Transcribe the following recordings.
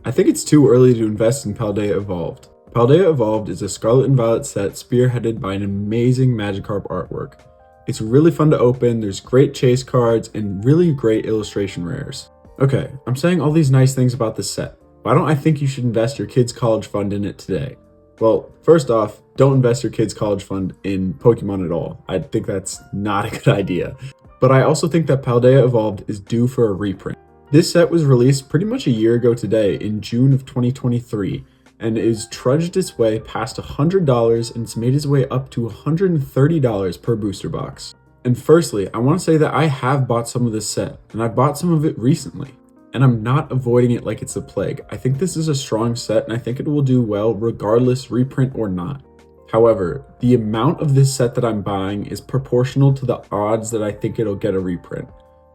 I think it's too early to invest in Paldea Evolved. Paldea Evolved is a Scarlet and Violet set spearheaded by an amazing Magikarp artwork. It's really fun to open, there's great chase cards, and really great illustration rares. Okay, I'm saying all these nice things about this set. Why don't I think you should invest your kid's college fund in it today? Well, first off, don't invest your kid's college fund in Pokemon at all. I think that's not a good idea. But I also think that Paldea Evolved is due for a reprint. This set was released pretty much a year ago today in June of 2023, and it has trudged its way past $100 and it's made its way up to $130 per booster box. And firstly, I want to say that I have bought some of this set, and I bought some of it recently. And I'm not avoiding it like it's a plague. I think this is a strong set and I think it will do well regardless reprint or not. However, the amount of this set that I'm buying is proportional to the odds that I think it'll get a reprint.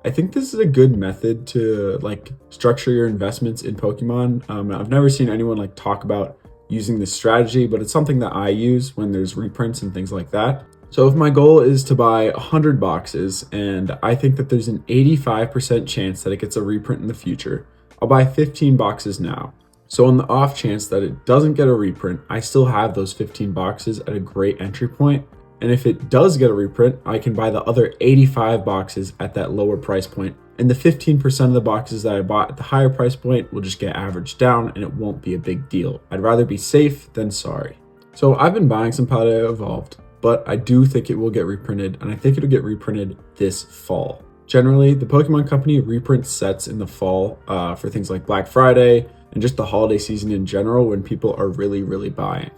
I think this is a good method to structure your investments in Pokemon. I've never seen anyone talk about using this strategy, but it's something that I use when there's reprints and things like that. So if my goal is to buy 100 boxes and I think that there's an 85% chance that it gets a reprint in the future, I'll buy 15 boxes now. So on the off chance that it doesn't get a reprint, I still have those 15 boxes at a great entry point. And if it does get a reprint, I can buy the other 85 boxes at that lower price point. And the 15% of the boxes that I bought at the higher price point will just get averaged down and it won't be a big deal. I'd rather be safe than sorry. So I've been buying some Paldea Evolved, but I do think it will get reprinted, and I think it'll get reprinted this fall. Generally, the Pokemon Company reprints sets in the fall for things like Black Friday and just the holiday season in general when people are really buying.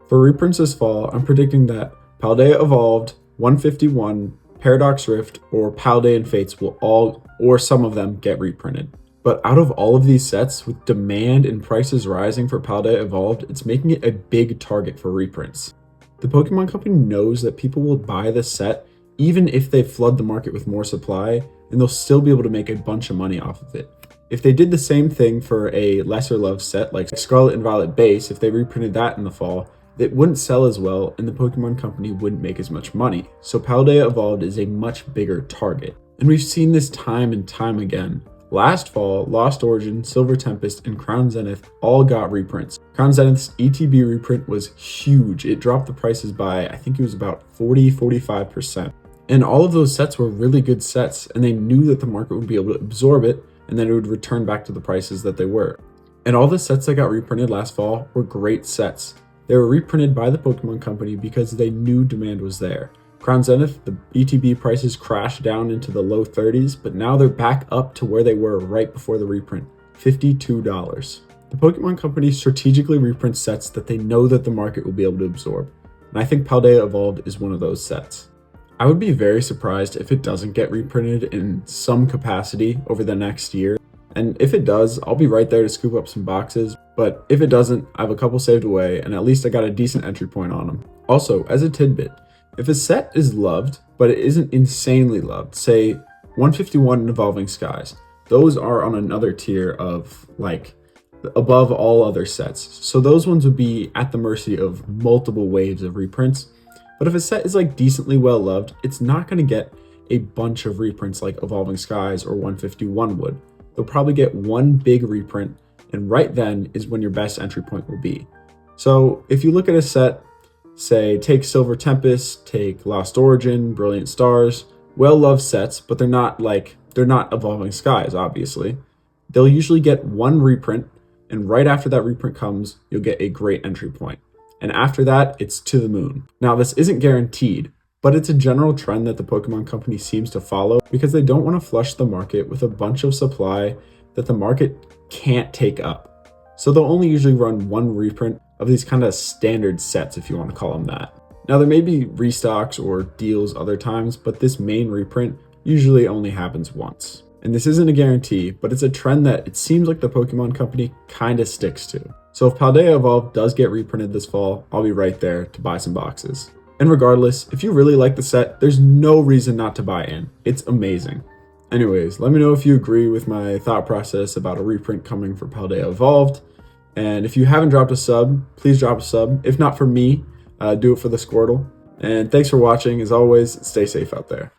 For reprints this fall, I'm predicting that Paldea Evolved, 151, Paradox Rift, or Paldea and Fates will all, or some of them, get reprinted. But out of all of these sets, with demand and prices rising for Paldea Evolved, it's making it a big target for reprints. The Pokemon Company knows that people will buy this set even if they flood the market with more supply, and they'll still be able to make a bunch of money off of it. If they did the same thing for a lesser loved set like Scarlet and Violet Base, if they reprinted that in the fall, it wouldn't sell as well and the Pokemon Company wouldn't make as much money. So Paldea Evolved is a much bigger target. And we've seen this time and time again. Last fall, Lost Origin, Silver Tempest, and Crown Zenith all got reprints. Crown Zenith's ETB reprint was huge. It dropped the prices by, I think it was about 45%. And all of those sets were really good sets, and they knew that the market would be able to absorb it, and then it would return back to the prices that they were. And all the sets that got reprinted last fall were great sets. They were reprinted by the Pokemon Company because they knew demand was there. Crown Zenith, the ETB prices crashed down into the low 30s, but now they're back up to where they were right before the reprint, $52. The Pokemon Company strategically reprints sets that they know that the market will be able to absorb, and I think Paldea Evolved is one of those sets. I would be very surprised if it doesn't get reprinted in some capacity over the next year, and if it does, I'll be right there to scoop up some boxes, but if it doesn't, I have a couple saved away, and at least I got a decent entry point on them. Also, as a tidbit, if a set is loved, but it isn't insanely loved, say 151 and Evolving Skies, those are on another tier of above all other sets. So those ones would be at the mercy of multiple waves of reprints. But if a set is decently well loved, it's not going to get a bunch of reprints like Evolving Skies or 151 would. They'll probably get one big reprint, and right then is when your best entry point will be. So if you look at a set, say take Silver Tempest, take Lost Origin, Brilliant Stars, well-loved sets, but they're not Evolving Skies, obviously. They'll usually get one reprint, and right after that reprint comes, you'll get a great entry point. And after that, it's to the moon. Now, this isn't guaranteed, but it's a general trend that the Pokemon Company seems to follow because they don't want to flush the market with a bunch of supply that the market can't take up. So they'll only usually run one reprint of these kind of standard sets, if you want to call them that. Now, there may be restocks or deals other times, but this main reprint usually only happens once. And this isn't a guarantee, but it's a trend that it seems like the Pokemon Company kind of sticks to. So if Paldea Evolved does get reprinted this fall, I'll be right there to buy some boxes. And regardless, if you really like the set, there's no reason not to buy in. It's amazing. Anyways, let me know if you agree with my thought process about a reprint coming for Paldea Evolved. And if you haven't dropped a sub, please drop a sub. If not for me, do it for the Squirtle. And thanks for watching. As always, stay safe out there.